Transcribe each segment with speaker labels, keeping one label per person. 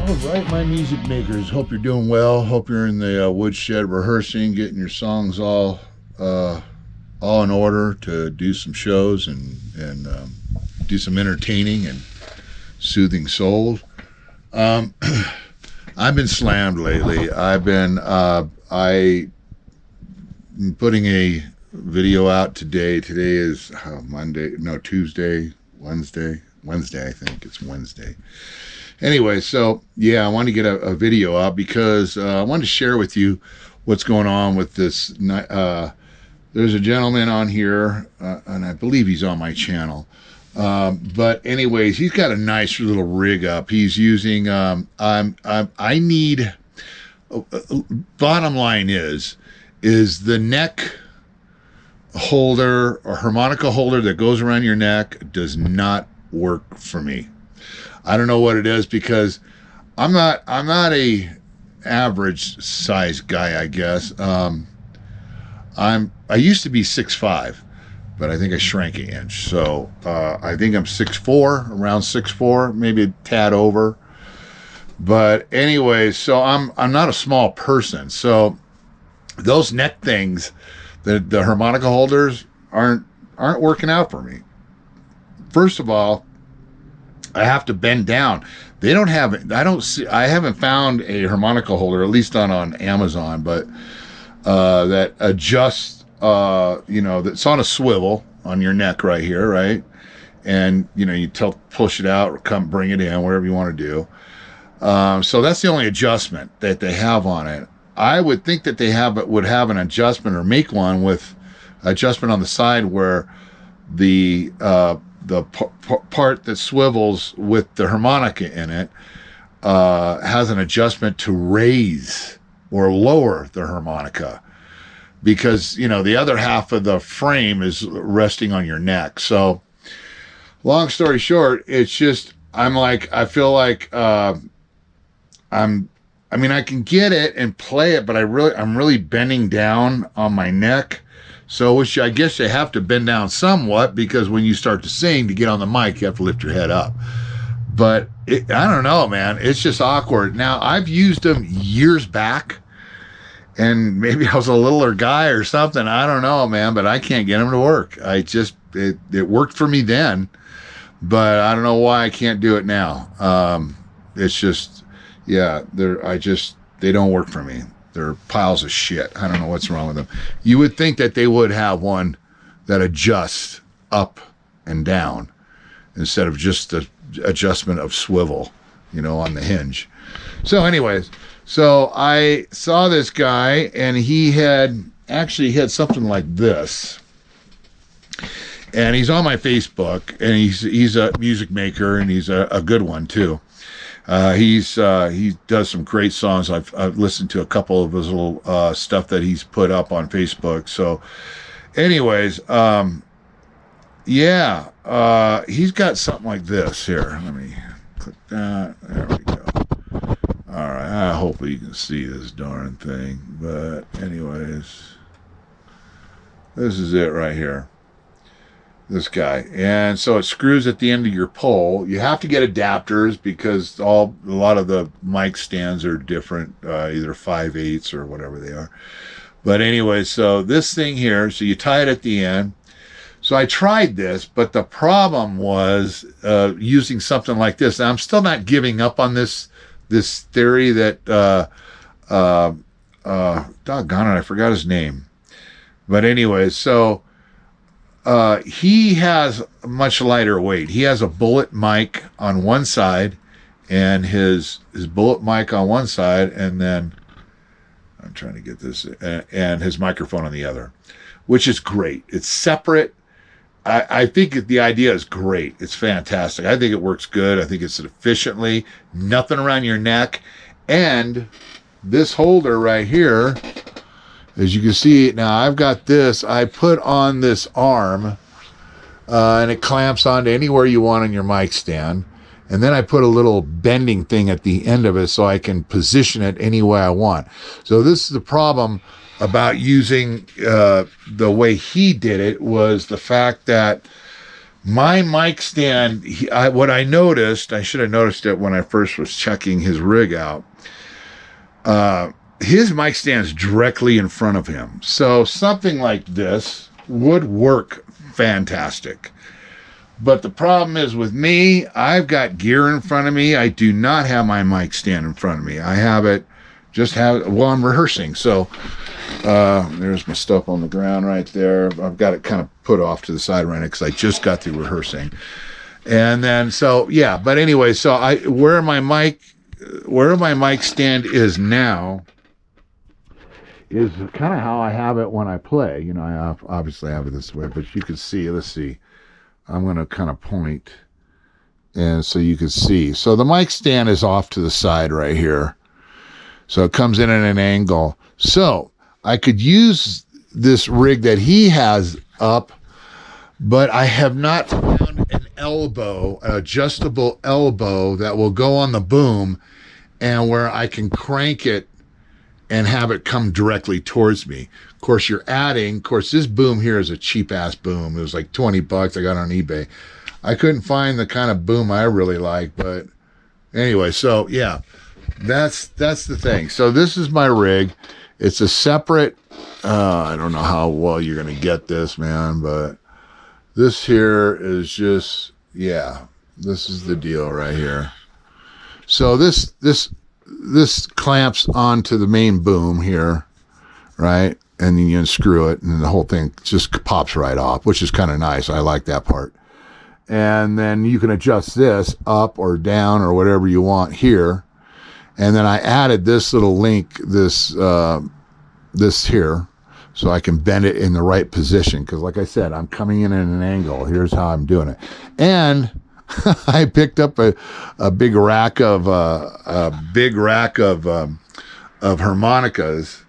Speaker 1: All right, my music makers. Hope you're doing well. Hope you're in the woodshed rehearsing, getting your songs all in order to do some shows and do some entertaining and soothing souls. I've been slammed lately. I've been putting a video out today. Today is Tuesday, Wednesday. I think it's Wednesday. Anyway, so yeah, I wanted to get a video out because I wanted to share with you what's going on with this. There's a gentleman on here, and I believe he's on my channel. But anyways, he's got a nice little rig up. He's using. I need. Bottom line is the neck holder or harmonica holder that goes around your neck does not work for me. I don't know what it is because I'm not a average size guy, I guess. I used to be 6'5", but I think I shrank an inch. So I think I'm 6'4", around 6'4", maybe a tad over. But anyway, so I'm not a small person. So those neck things, the harmonica holders aren't working out for me. First of all, I have to bend down. I haven't found a harmonica holder, at least not on Amazon, but that adjusts, that's on a swivel on your neck right here, right? And, you push it out or come bring it in, whatever you want to do. So that's the only adjustment that they have on it. I would think that they would have an adjustment or make one with adjustment on the side where the part that swivels with the harmonica in it has an adjustment to raise or lower the harmonica, because the other half of the frame is resting on your neck. So long story short, it's just I feel like I can get it and play it, but I'm really bending down on my neck. So, which I guess you have to bend down somewhat, because when you start to sing, to get on the mic, you have to lift your head up. But I don't know, man. It's just awkward. Now, I've used them years back, and maybe I was a littler guy or something. I don't know, man, but I can't get them to work. It worked for me then, but I don't know why I can't do it now. It's just, yeah, they don't work for me. They're piles of shit. I don't know what's wrong with them. You would think that they would have one that adjusts up and down instead of just the adjustment of swivel, on the hinge. So anyways, so I saw this guy, and he had something like this. And he's on my Facebook, and he's a music maker, and he's a good one too. He does some great songs. I've listened to a couple of his little stuff that he's put up on Facebook. So, anyways, he's got something like this here. Let me click that. There we go. All right. I hope you can see this darn thing. But anyways, this is it right here. This guy. And so it screws at the end of your pole. You have to get adapters because a lot of the mic stands are different, either 5/8 or whatever they are. But anyway, so this thing here, so you tie it at the end. So I tried this, but the problem was using something like this. Now, I'm still not giving up on this theory that doggone it, I forgot his name. But anyway, so he has a much lighter weight. He has a bullet mic on one side, and his bullet mic on one side, and then I'm trying to get this, and his microphone on the other, which is great. It's separate. I think the idea is great. It's fantastic. I think it works good. I think it's efficiently. Nothing around your neck. And this holder right here, as you can see, now I've got this. I put on this arm, and it clamps onto anywhere you want on your mic stand. And then I put a little bending thing at the end of it so I can position it any way I want. So this is the problem about using the way he did it, was the fact that My mic stand, what I noticed, I should have noticed it when I first was checking his rig out. His mic stands directly in front of him. So something like this would work fantastic. But the problem is with me, I've got gear in front of me. I do not have my mic stand in front of me. I have it while I'm rehearsing. So there's my stuff on the ground right there. I've got it kind of put off to the side right now because I just got through rehearsing. And then, so yeah, but anyway, so where my mic stand is now is kind of how I have it when I play. You know, I obviously have it this way, but you can see, let's see. I'm going to kind of point, and so you can see. So the mic stand is off to the side right here. So it comes in at an angle. So I could use this rig that he has up, but I have not found an adjustable elbow that will go on the boom and where I can crank it and have it come directly towards me. Of course, this boom here is a cheap ass boom. It was like $20. I got it on eBay. I couldn't find the kind of boom I really like, but anyway, so yeah, that's the thing. So this is my rig. It's a separate, I don't know how well you're going to get this, man, but this here is just, yeah, this is the deal right here. So this clamps onto the main boom here, right? And then you unscrew it, and then the whole thing just pops right off, which is kind of nice. I like that part. And then you can adjust this up or down or whatever you want here. And then I added this little link, this here, so I can bend it in the right position. Because like I said, I'm coming in at an angle. Here's how I'm doing it. And I picked up a big rack of harmonicas,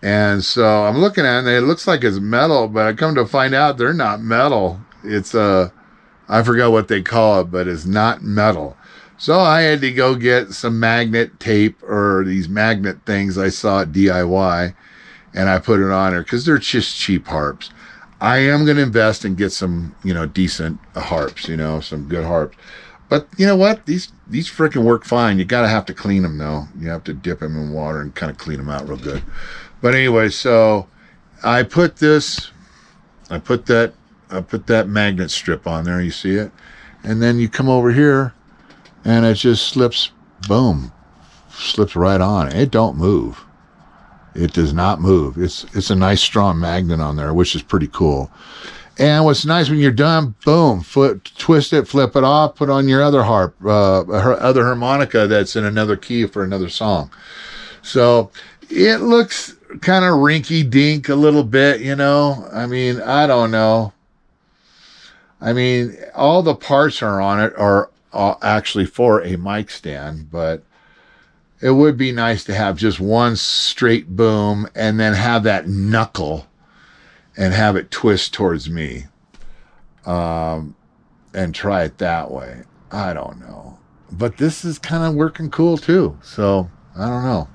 Speaker 1: and so I'm looking at it, and it looks like it's metal, but I come to find out they're not metal. It's I forgot what they call it, but it's not metal. So I had to go get some magnet tape or these magnet things I saw at DIY, and I put it on there because they're just cheap harps. I am going to invest and get some, decent harps, some good harps. But you know what? These freaking work fine. You have to clean them though. You have to dip them in water and kind of clean them out real good. But anyway, so I put that magnet strip on there. You see it? And then you come over here and it just slips right on. It don't move. It does not move. It's a nice strong magnet on there, which is pretty cool. And what's nice when you're done, boom, twist it, flip it off, put on your other harp, other harmonica that's in another key for another song. So it looks kind of rinky dink a little bit, I mean, I don't know. I mean, all the parts are on it are actually for a mic stand, but it would be nice to have just one straight boom and then have that knuckle and have it twist towards me, and try it that way. I don't know. But this is kind of working cool too. So I don't know.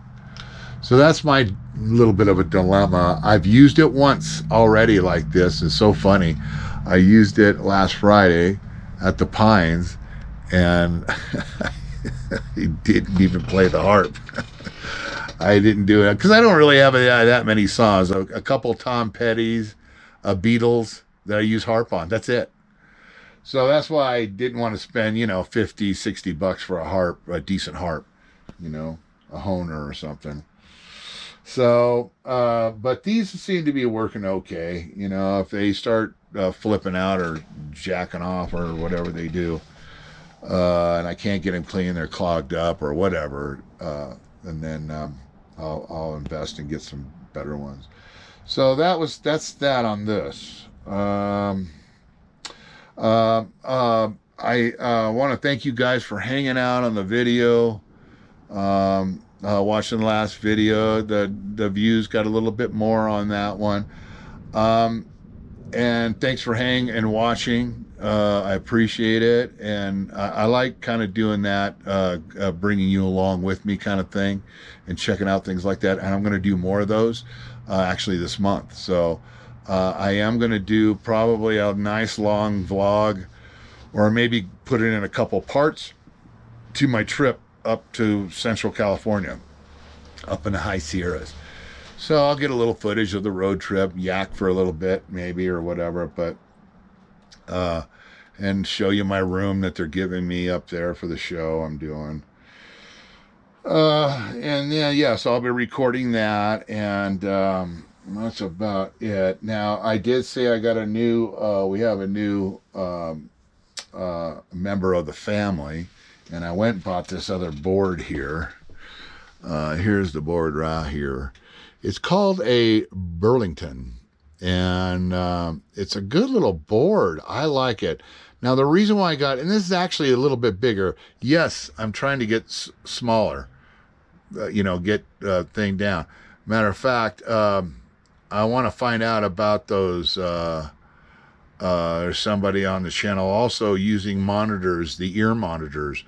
Speaker 1: So that's my little bit of a dilemma. I've used it once already like this. It's so funny. I used it last Friday at the Pines, and he didn't even play the harp. I didn't do it because I don't really have that many songs. A couple Tom Petty's, Beatles that I use harp on. That's it. So that's why I didn't want to spend, $50-$60 for a harp, a decent harp, a Hohner or something. So, but these seem to be working okay. If they start flipping out or jacking off or whatever they do, and I can't get them clean, they're clogged up or whatever, and then I'll invest and get some better ones. So that's that on this. I want to thank you guys for hanging out on the video, watching the last video. The views got a little bit more on that one, and thanks for hanging and watching. I appreciate it, and I like kind of doing that, bringing you along with me kind of thing, and checking out things like that. And I'm going to do more of those actually this month. So I am going to do probably a nice long vlog or maybe put it in a couple parts to my trip up to Central California, up in the high Sierras. So I'll get a little footage of the road trip, yak for a little bit maybe or whatever, but and show you my room that they're giving me up there for the show I'm doing. And yeah, so I'll be recording that, and that's about it. Now, I did say I got a new, we have a new member of the family, and I went and bought this other board here. Here's the board right here. It's called a Burlington, and it's a good little board. I like it. Now, the reason why I got, and this is actually a little bit bigger. Yes, I'm trying to get smaller, get thing down. Matter of fact, I want to find out about those. There's somebody on the channel also using monitors, the ear monitors.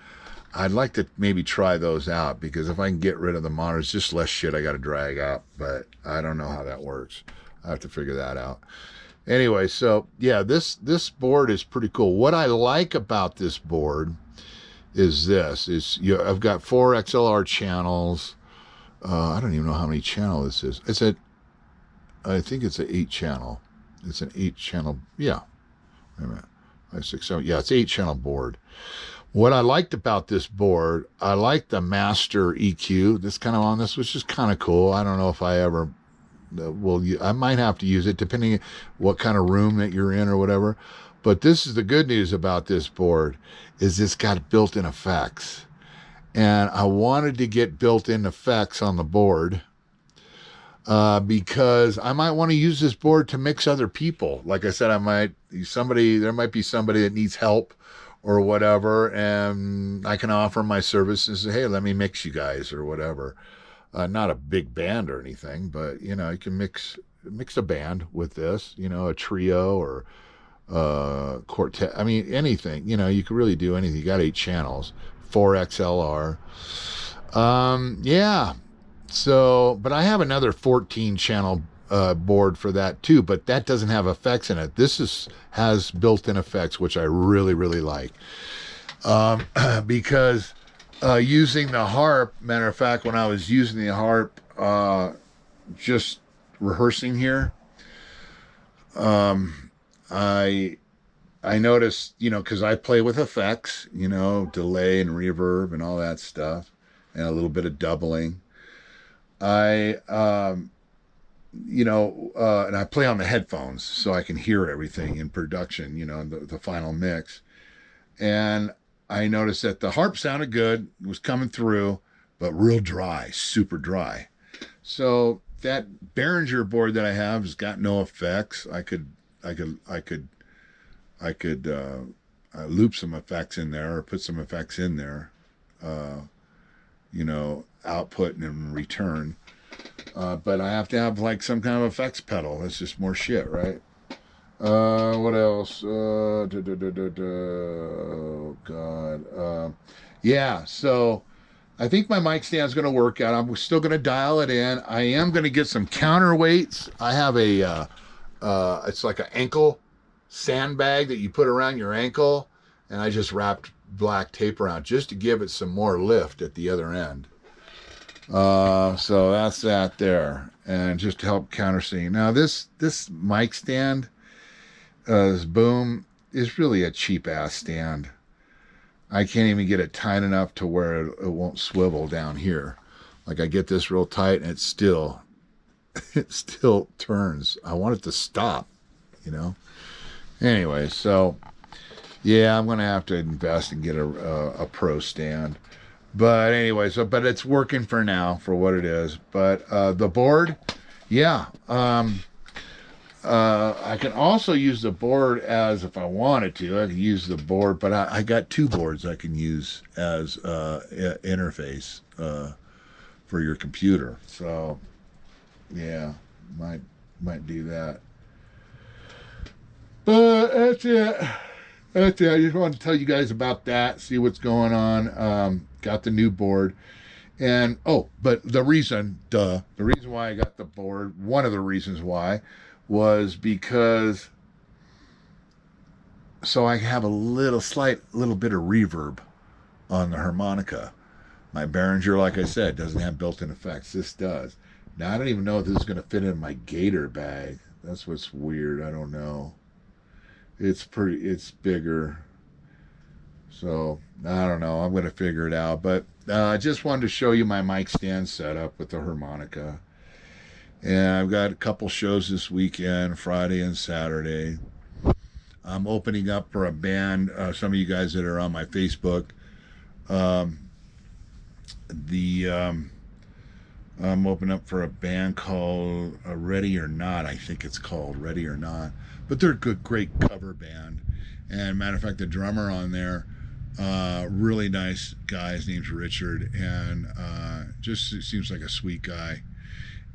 Speaker 1: I'd like to maybe try those out, because if I can get rid of the monitors, just less shit I got to drag up, but I don't know how that works. I have to figure that out. Anyway, so yeah, this board is pretty cool. What I like about this board is I've got 4 XLR channels. I don't even know how many channels this is. I think it's an 8 channel. It's an 8 channel. Yeah. Wait a minute. 5, 6, 7. Yeah, it's an 8 channel board. What I liked about this board, I like the master EQ that's kind of on this, which is kind of cool. I don't know if I ever I might have to use it depending what kind of room that you're in or whatever. But this is the good news about this board, is it's got built-in effects. And I wanted to get built-in effects on the board because I might want to use this board to mix other people. Like I said, there might be somebody that needs help or whatever, and I can offer my service and say, hey, let me mix you guys or whatever. Not a big band or anything, but you can mix a band with this, a trio or quartet. I mean, anything. You can really do anything. You got 8 channels, 4 XLR. Yeah. So, but I have another 14 channel board for that too, but that doesn't have effects in it. This has built-in effects, which I really, really like. Because using the harp, matter of fact, when I was using the harp, just rehearsing here, I noticed, because I play with effects, delay and reverb and all that stuff, and a little bit of doubling. And I play on the headphones so I can hear everything in production, the final mix. And I noticed that the harp sounded good, it was coming through, but real dry, super dry. So that Behringer board that I have has got no effects. I could loop some effects in there, or put some effects in there, output and return. But I have to have like some kind of effects pedal. That's just more shit, right? What else? Oh God. Yeah, so I think my mic stand is going to work out. I'm still going to dial it in. I am going to get some counterweights. I have it's like an ankle sandbag that you put around your ankle, and I just wrapped black tape around just to give it some more lift at the other end. So that's that there, and just to help countersing. Now this mic stand, this boom, is really a cheap ass stand. I can't even get it tight enough to where it won't swivel down here. Like I get this real tight and it still turns. I want it to stop, Anyway, so yeah, I'm gonna have to invest and get a pro stand. But anyway, but it's working for now for what it is. But the board, yeah. I can also use the board as, if I wanted to, I could use the board, but I got 2 boards I can use as interface for your computer. So yeah, might do that. But that's it. I just wanted to tell you guys about that, see what's going on. Got the new board. And, but the reason why I got the board, one of the reasons why, was because So I have a little bit of reverb on the harmonica. My Behringer, like I said, doesn't have built-in effects. This does. Now I don't even know if this is going to fit in my Gator bag. That's what's weird. I don't know. It's bigger. So I don't know. I'm going to figure it out. But I just wanted to show you my mic stand setup with the harmonica. And I've got a couple shows this weekend, Friday and Saturday. I'm opening up for a band. Some of you guys that are on my Facebook. Um, I'm opening up for a band called Ready or Not. I think it's called Ready or Not. But they're a great cover band. And matter of fact, the drummer on there, really nice guy. His name's Richard, and just seems like a sweet guy.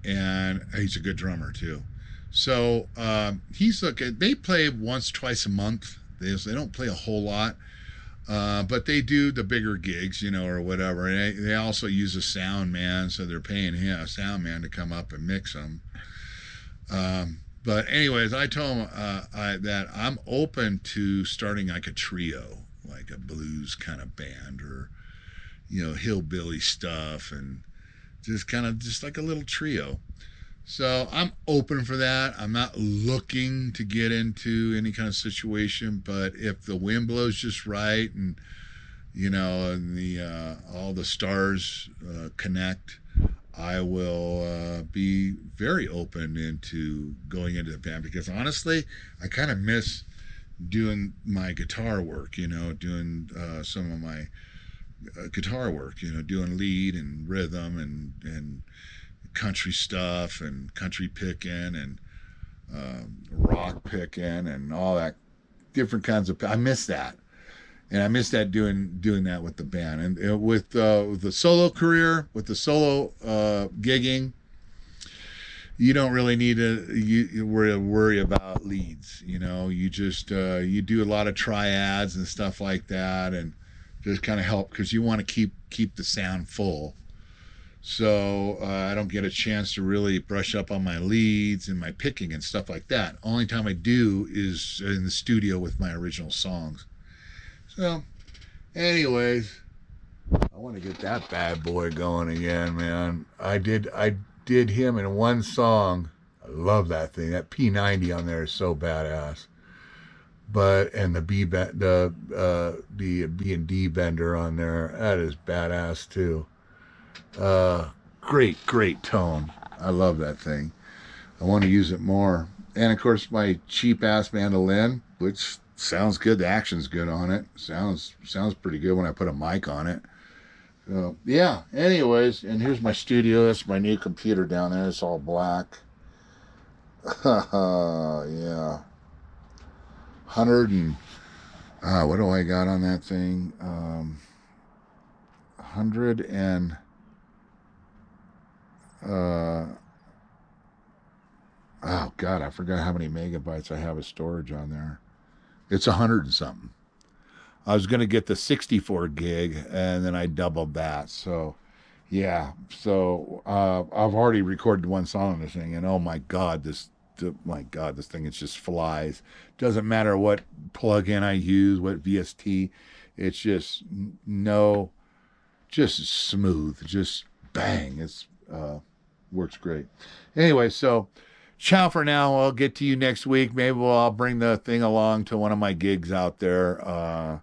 Speaker 1: And he's a good drummer too. So they play once, twice a month. They don't play a whole lot. But they do the bigger gigs, or whatever. And they also use a sound man, so they're paying him, a sound man, to come up and mix them. But anyways, I told him that I'm open to starting like a trio, like a blues kind of band, or hillbilly stuff, and just like a little trio. So I'm open for that. I'm not looking to get into any kind of situation, but if the wind blows just right, and all the stars connect, I will be very open into going into the band, because honestly, I kind of miss doing my guitar work. Doing some of my guitar work. Doing lead and rhythm and country stuff and country picking and rock picking and all that different kinds of. I miss that, and I miss that doing that with the band, and with the solo career, with the solo gigging. You don't really need to worry about leads. You just you do a lot of triads and stuff like that, and just kind of help, because you want to keep the sound full. So I don't get a chance to really brush up on my leads and my picking and stuff like that. Only time I do is in the studio with my original songs. So, anyways, I want to get that bad boy going again, man. I did him in one song. I love that thing. That P90 on there is so badass. And the B&D bender on there, that is badass too. Great tone. I love that thing. I want to use it more. And of course, my cheap ass mandolin, which sounds good. The action's good on it. Sounds pretty good when I put a mic on it. So yeah. Anyways, and here's my studio. That's my new computer down there. It's all black. Yeah. 100 and what do I got on that thing? 100 and oh God, I forgot how many megabytes I have of storage on there. It's 100 and something. I was going to get the 64 gig, and then I doubled that. So yeah, so I've already recorded one song on this thing, and oh my God, this thing, it just flies. Doesn't matter what plug-in I use, what VST, it's just just smooth, just bang. It's works great. Anyway, so ciao for now. I'll get to you next week. Maybe I'll bring the thing along to one of my gigs out there,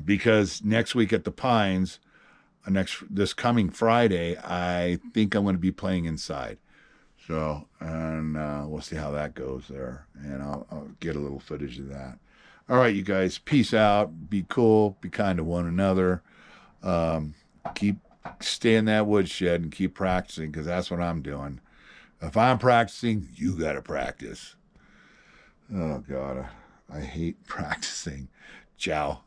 Speaker 1: because next week at the Pines, this coming Friday, I think I'm going to be playing inside. So, and we'll see how that goes there, and I'll get a little footage of that. All right, you guys, peace out. Be cool. Be kind to one another. Stay in that woodshed and keep practicing, because that's what I'm doing. If I'm practicing, you got to practice. Oh, God, I hate practicing. Ciao.